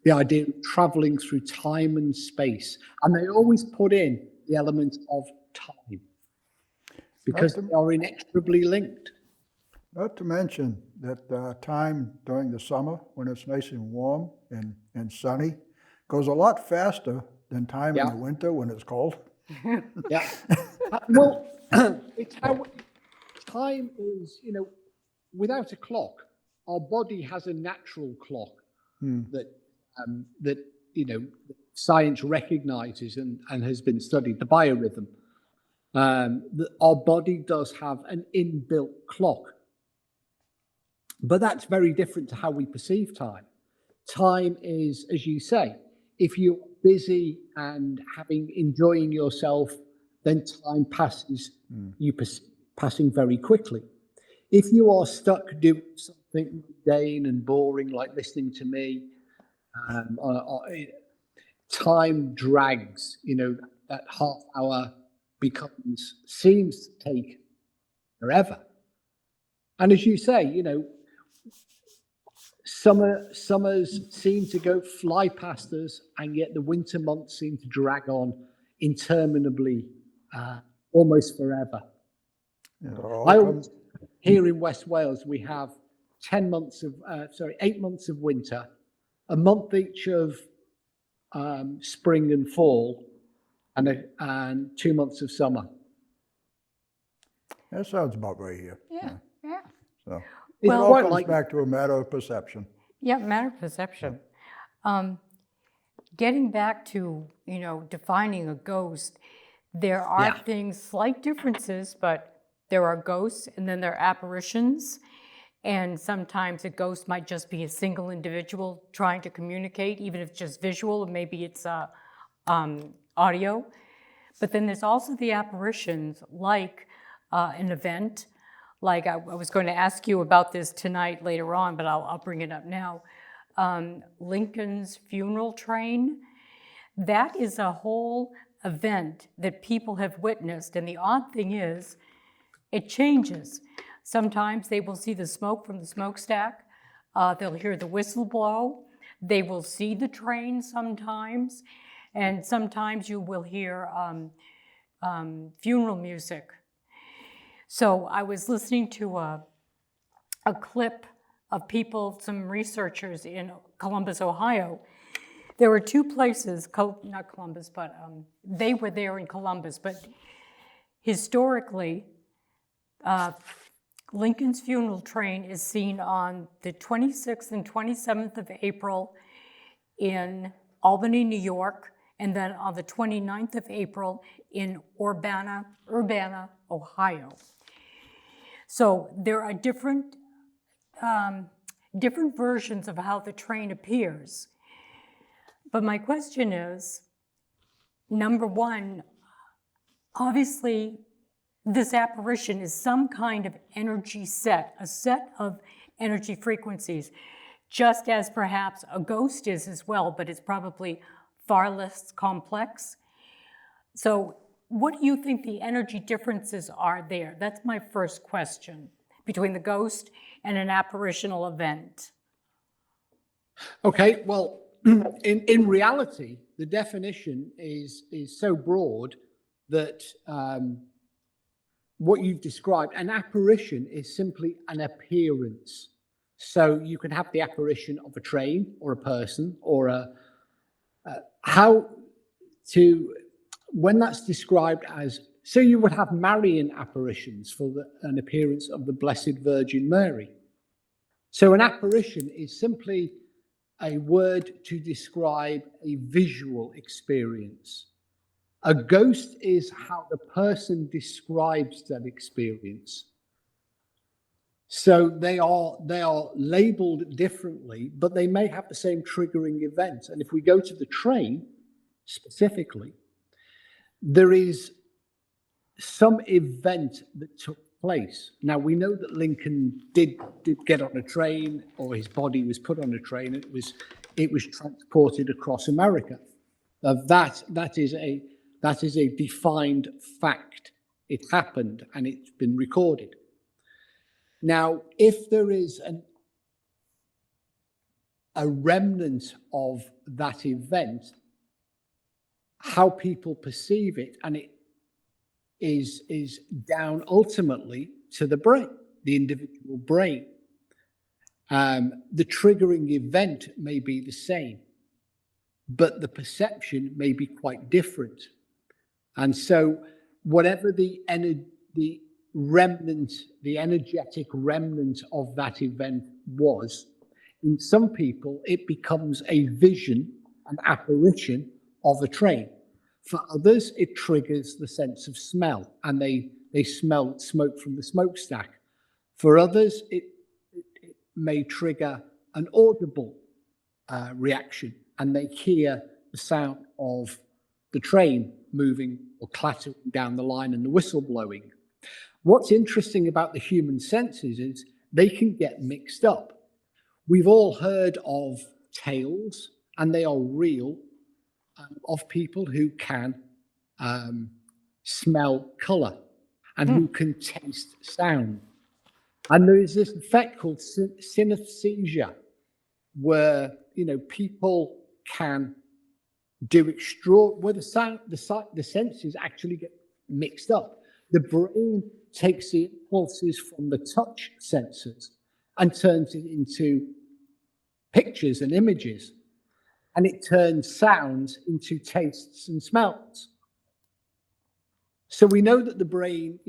idea of traveling through time and space. And they always put in the element of time, because they are inextricably linked. Not to mention that time during the summer, when it's nice and warm and sunny, goes a lot faster than time in the winter when it's cold. Yeah. Well, it's how time is, without a clock, our body has a natural clock that that, science recognizes and has been studied, the biorhythm, that our body does have an inbuilt clock. But that's very different to how we perceive time. Time is, as you say, if you're busy and enjoying yourself, then time passes, passing very quickly. If you are stuck doing something mundane and boring, like listening to me, time drags. That half hour seems to take forever. And as you say, summers seem to fly past us, and yet the winter months seem to drag on interminably, almost forever. Here in West Wales, we have 8 months of winter, a month each of spring and fall, and 2 months of summer. That sounds about right here. Yeah. So It's it all quite comes like- back to a matter of perception. Yeah, matter of perception. Getting back to, defining a ghost, there are slight differences, but there are ghosts and then there are apparitions. And sometimes a ghost might just be a single individual trying to communicate, even if it's just visual, and maybe it's audio. But then there's also the apparitions, like an event. Like I was going to ask you about this tonight later on, but I'll bring it up now. Lincoln's funeral train. That is a whole event that people have witnessed. And the odd thing is, it changes. Sometimes they will see the smoke from the smokestack. They'll hear the whistle blow. They will see the train sometimes. And sometimes you will hear funeral music. So I was listening to a clip of people, some researchers in Columbus, Ohio. There were two places, not Columbus, but they were there in Columbus. But historically, Lincoln's funeral train is seen on the 26th and 27th of April in Albany, New York, and then on the 29th of April in Urbana, Ohio. So there are different versions of how the train appears. But my question is, number one, obviously, this apparition is some kind of energy set, a set of energy frequencies, just as perhaps a ghost is as well, but it's probably far less complex. So what do you think the energy differences are there? That's my first question, between the ghost and an apparitional event. Okay, well, in reality, the definition is so broad that what you've described, an apparition is simply an appearance. So you can have the apparition of a train or a person or when that's described as, so you would have Marian apparitions for an appearance of the Blessed Virgin Mary. So an apparition is simply a word to describe a visual experience. A ghost is how the person describes that experience. So they are labeled differently, but they may have the same triggering event. And if we go to the train specifically, there is some event that took place. Now, we know that Lincoln did get on a train, or his body was put on a train, and it was transported across America. That is a defined fact. It happened, and it's been recorded. Now, if there is a remnant of that event, how people perceive it, and it is down ultimately to the brain, the individual brain. The triggering event may be the same, but the perception may be quite different. And so whatever the remnant, the energetic remnant of that event was, in some people, it becomes a vision, an apparition of a train. For others, it triggers the sense of smell, and they smell smoke from the smokestack. For others, it may trigger an audible reaction, and they hear the sound of the train moving or clattering down the line and the whistle blowing. What's interesting about the human senses is they can get mixed up. We've all heard of tales, and they are real, of people who can smell color and who can taste sound. And there is this effect called synesthesia, where people can do where the senses actually get mixed up. The brain takes the impulses from the touch senses and turns it into pictures and images, and it turns sounds into tastes and smells. So we know that the brain,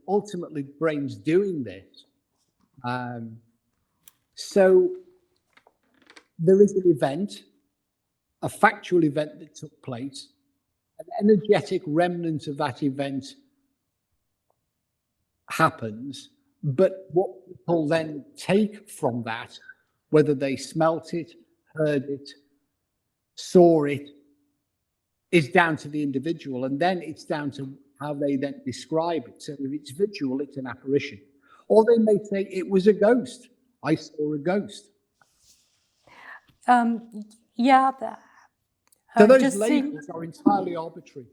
ultimately the brain's doing this. So there is an event, a factual event that took place, an energetic remnant of that event happens, but what people then take from that, whether they smelt it, heard it, saw it, is down to the individual, and then it's down to how they then describe it. So if it's visual, it's an apparition. Or they may say it was a ghost. I saw a ghost. Yeah. So those labels are entirely arbitrary.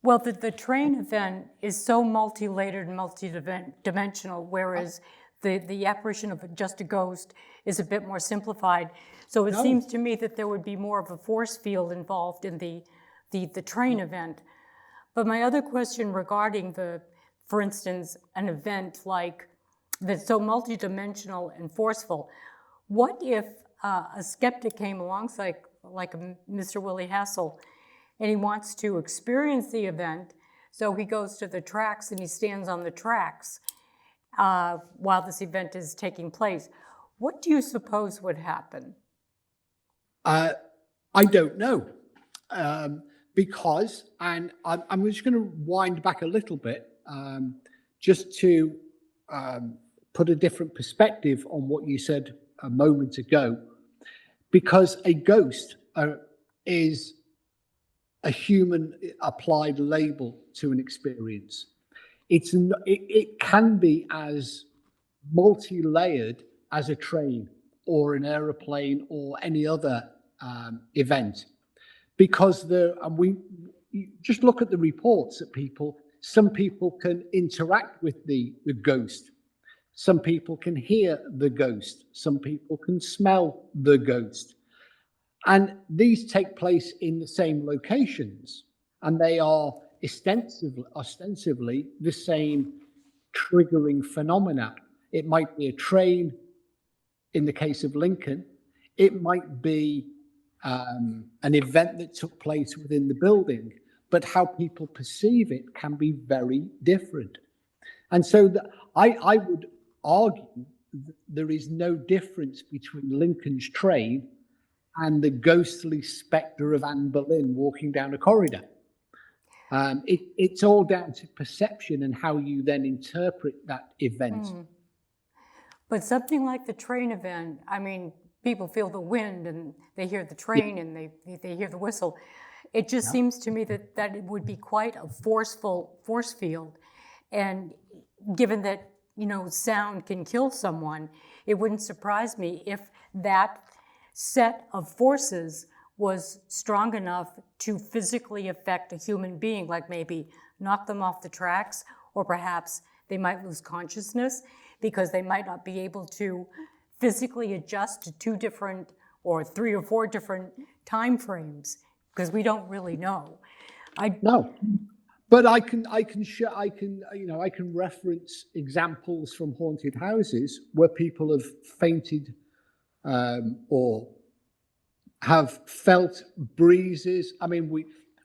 Well, the train event is so multi-layered and multi-dimensional, whereas the apparition of just a ghost is a bit more simplified. So it seems to me that there would be more of a force field involved in the train event. But my other question regarding for instance, an event like that's so multidimensional and forceful, what if a skeptic came along, like Mr. Willie Hassel, and he wants to experience the event, so he goes to the tracks and he stands on the tracks while this event is taking place. What do you suppose would happen? I don't know, because, and I'm just going to wind back a little bit, just to put a different perspective on what you said a moment ago, because a ghost is a human applied label to an experience. It can be as multi-layered as a train or an aeroplane or any other event, because we just look at the reports that some people can interact with the ghost, some people can hear the ghost, some people can smell the ghost, and these take place in the same locations, and they are ostensibly the same triggering phenomena. It might be a train in the case of Lincoln. It might be an event that took place within the building, but how people perceive it can be very different. And so I would argue that there is no difference between Lincoln's train and the ghostly spectre of Anne Boleyn walking down a corridor. It's all down to perception and how you then interpret that event. But something like the train event, I mean, people feel the wind and they hear the train and they hear the whistle. It just seems to me that it would be quite a forceful force field. And given that, sound can kill someone, it wouldn't surprise me if that set of forces was strong enough to physically affect a human being, like maybe knock them off the tracks, or perhaps they might lose consciousness because they might not be able to physically adjust to 2 different or 3 or 4 different time frames, because we don't really know. No, but I can reference examples from haunted houses where people have fainted or have felt breezes. I mean,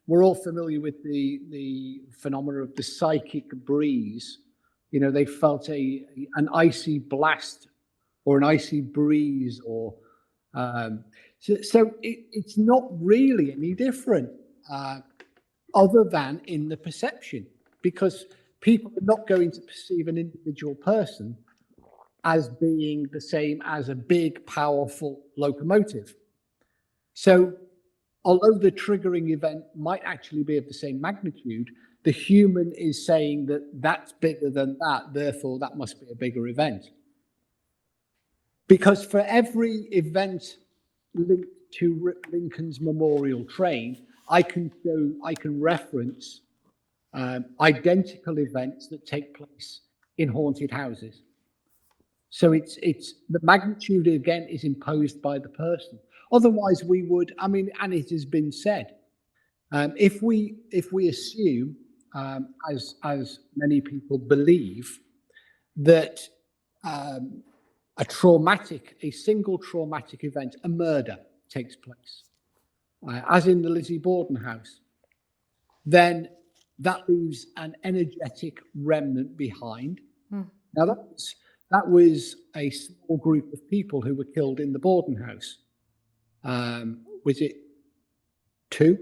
we're all familiar with the phenomena of the psychic breeze. They felt an icy blast or an icy breeze, or It's not really any different, other than in the perception, because people are not going to perceive an individual person as being the same as a big, powerful locomotive. So although the triggering event might actually be of the same magnitude, the human is saying that that's bigger than that, therefore that must be a bigger event. Because for every event linked to Lincoln's memorial train, I can reference identical events that take place in haunted houses. So it's the magnitude again is imposed by the person. Otherwise, we would, I mean, and it has been said, if we assume, as many people believe, that a single traumatic event, a murder, takes place, as in the Lizzie Borden house, then that leaves an energetic remnant behind. Now that was a small group of people who were killed in the Borden house. Was it 2?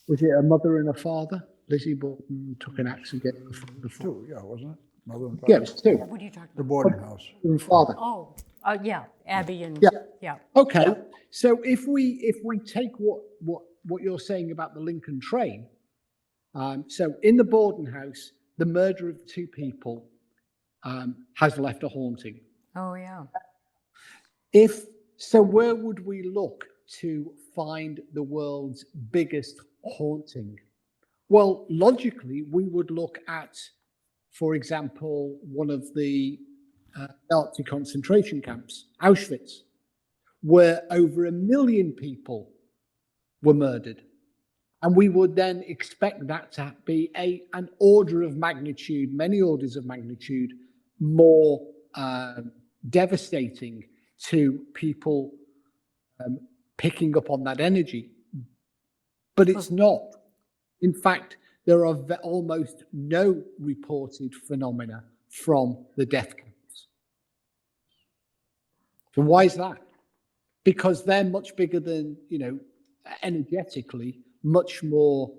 Was it a mother and a father? Lizzie Borden took an axe and gave her the father. 2, yeah, wasn't it? Mother and Yeah, father. it was 2. What are you talking The about? boarding house. Mother and father. Oh, yeah, Abby and, Yeah. yeah. Okay, so if we take what you're saying about the Lincoln train, so in the Borden house, the murder of 2 people has left a haunting. Oh, yeah. So where would we look to find the world's biggest haunting? Well, logically, we would look at, for example, one of the Nazi concentration camps, Auschwitz, where over 1 million people were murdered. And we would then expect that to be an order of magnitude, many orders of magnitude, more devastating to people picking up on that energy. But it's not. In fact, there are almost no reported phenomena from the death camps. So why is that? Because they're much bigger than, energetically, much more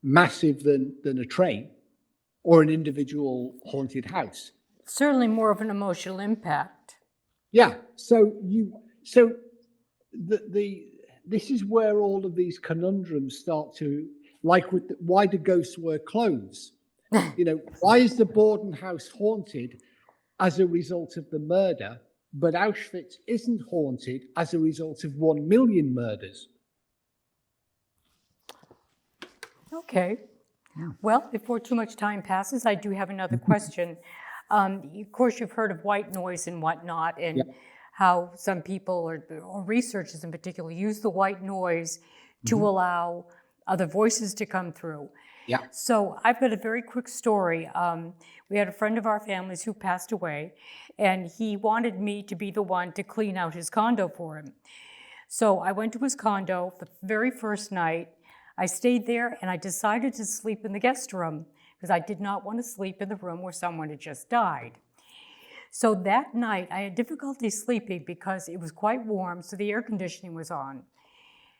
massive than a train or an individual haunted house. Certainly more of an emotional impact. Yeah. This is where all of these conundrums start to, like with why do ghosts wear clothes? Why is the Borden house haunted as a result of the murder, but Auschwitz isn't haunted as a result of 1 million murders? Okay. Well, before too much time passes, I do have another question. Of course, you've heard of white noise and whatnot, and how some people, or researchers in particular, use the white noise to allow other voices to come through. Yeah. So I've got a very quick story. We had a friend of our family's who passed away, and he wanted me to be the one to clean out his condo for him. So I went to his condo the very first night. I stayed there, and I decided to sleep in the guest room because I did not want to sleep in the room where someone had just died. So that night, I had difficulty sleeping because it was quite warm, so the air conditioning was on.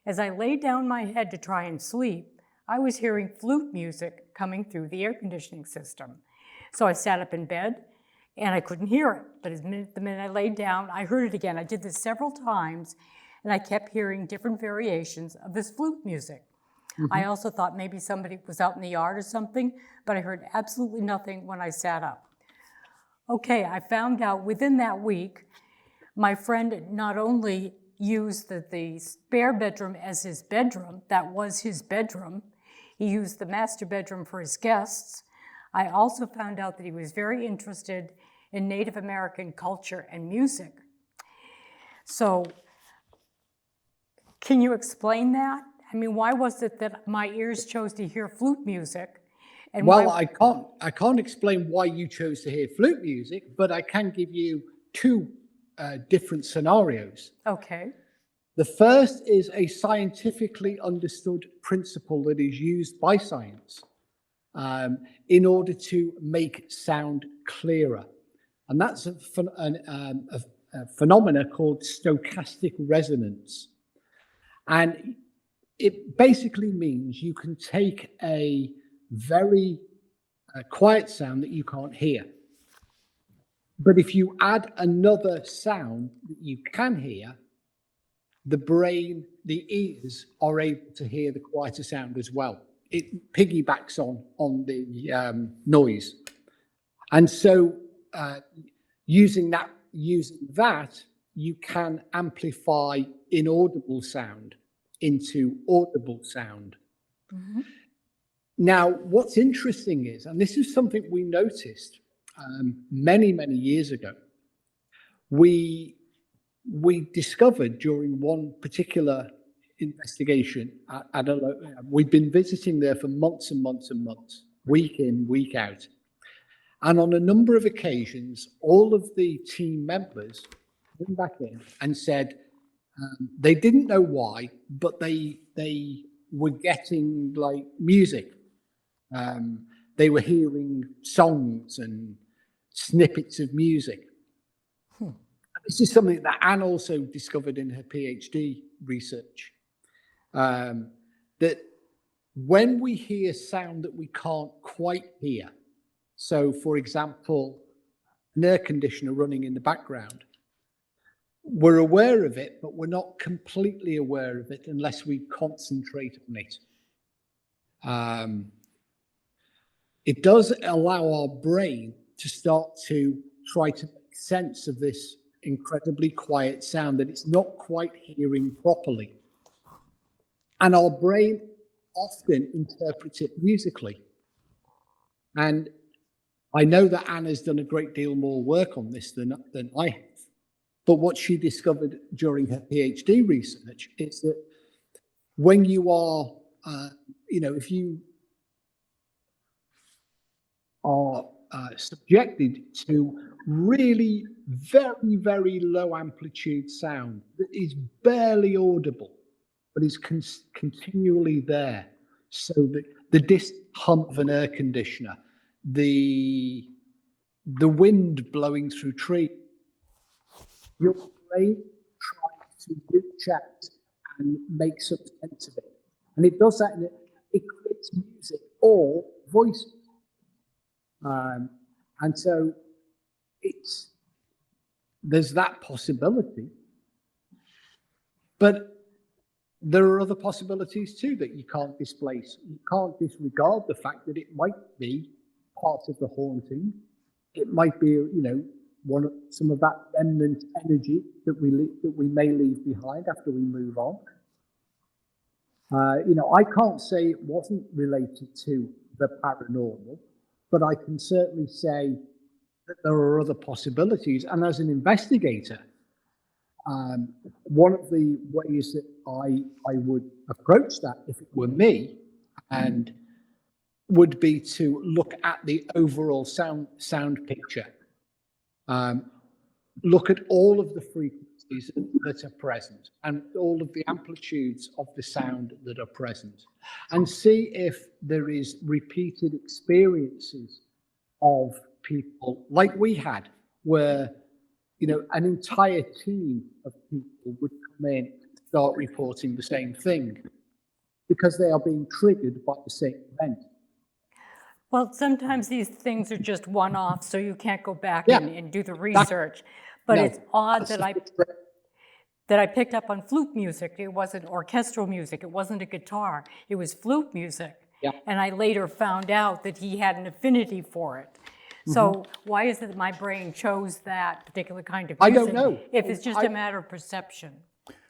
As I laid down my head to try and sleep, I was hearing flute music coming through the air conditioning system. So I sat up in bed, and I couldn't hear it. But the minute I laid down, I heard it again. I did this several times, and I kept hearing different variations of this flute music. I also thought maybe somebody was out in the yard or something, but I heard absolutely nothing when I sat up. Okay, I found out within that week, my friend not only used the spare bedroom as his bedroom, that was his bedroom, he used the master bedroom for his guests. I also found out that he was very interested in Native American culture and music. So, can you explain that? I mean, why was it that my ears chose to hear flute music? And Well, I can't explain why you chose to hear flute music, but I can give you 2 different scenarios. Okay. The first is a scientifically understood principle that is used by science in order to make sound clearer. and that's a phenomena called stochastic resonance. And it basically means you can take a very quiet sound that you can't hear, but if you add another sound that you can hear, the brain, the ears are able to hear the quieter sound as well. It piggybacks on the noise. And so using that, you can amplify inaudible sound into audible sound. Mm-hmm. Now, what's interesting is, and this is something we noticed many, many years ago, we discovered during one particular investigation we've been visiting there for months and months and months, week in, week out. And on a number of occasions, all of the team members came back in and said they didn't know why, but they were getting like music. They were hearing songs and snippets of music. This is something that Anne also discovered in her PhD research, that when we hear sound that we can't quite hear, so for example, an air conditioner running in the background, we're aware of it, but we're not completely aware of it unless we concentrate on it. It does allow our brain to start to try to make sense of this incredibly quiet sound that it's not quite hearing properly. And our brain often interprets it musically. And I know that Anna's done a great deal more work on this than I have. But what she discovered during her PhD research is that when you are, if you are subjected to really very, very low amplitude sound that is barely audible, but is continually there. So the distant hum of an air conditioner, the wind blowing through trees, your brain tries to reach out and make some sense of it. And it does that, and it creates music or voices. And so there's that possibility. But there are other possibilities too that you can't displace. You can't disregard the fact that it might be part of the haunting. It might be, some of that remnant energy that we may leave behind after we move on. I can't say it wasn't related to the paranormal, but I can certainly say that there are other possibilities. And as an investigator, one of the ways that I would approach that, if it were me, and would be to look at the overall sound picture. Look at all of the frequencies that are present and all of the amplitudes of the sound that are present, and see if there is repeated experiences of people like we had, where an entire team of people would come in and start reporting the same thing because they are being triggered by the same event. Well, sometimes these things are just one-off, so you can't go back and do the research. But it's odd that I picked up on flute music. It wasn't orchestral music. It wasn't a guitar. It was flute music. Yeah. And I later found out that he had an affinity for it. So why is it that my brain chose that particular kind of music? I don't know. If it's just a matter of perception.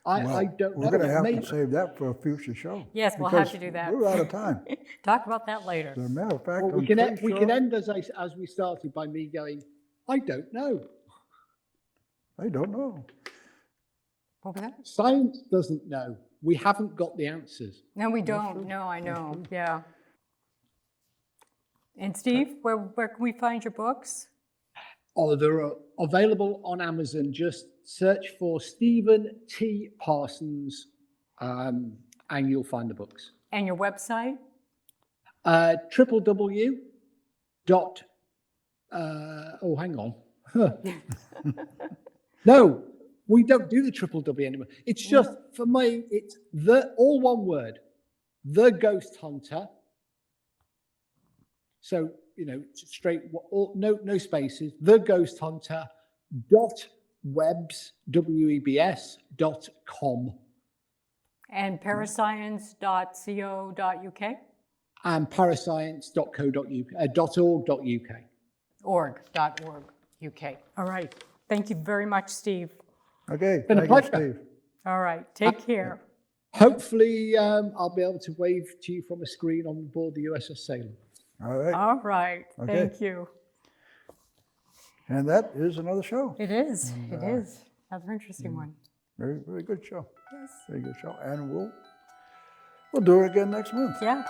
I don't know. We're going to have to save that for a future show. Yes, we'll have to do that. We're out of time. Talk about that later. As a matter of fact, Well, we can end as we started by me going, I don't know. I don't know. What was that? Science doesn't know. We haven't got the answers. No, we don't. No, I know. Yeah. And Steve, where can we find your books? Oh, they're available on Amazon. Just search for Stephen T. Parsons, and you'll find the books. And your website? www. Hang on. No, we don't do the triple W anymore. It's just, for me, it's all one word, The Ghost Hunter. So, straight, no spaces, The Ghost Hunter .webs.com. And parascience.co.uk? And parascience.org.uk. .org. All right. Thank you very much, Steve. Okay, Been a thank you, pleasure. Steve. All right. Take care. Hopefully, I'll be able to wave to you from a screen on board the USS Salem. All right, All right. Okay. Thank you. and that is another show. It is. It is. Another interesting one. Very, very good show. Yes. Very good show. And we'll do it again next month. Yeah.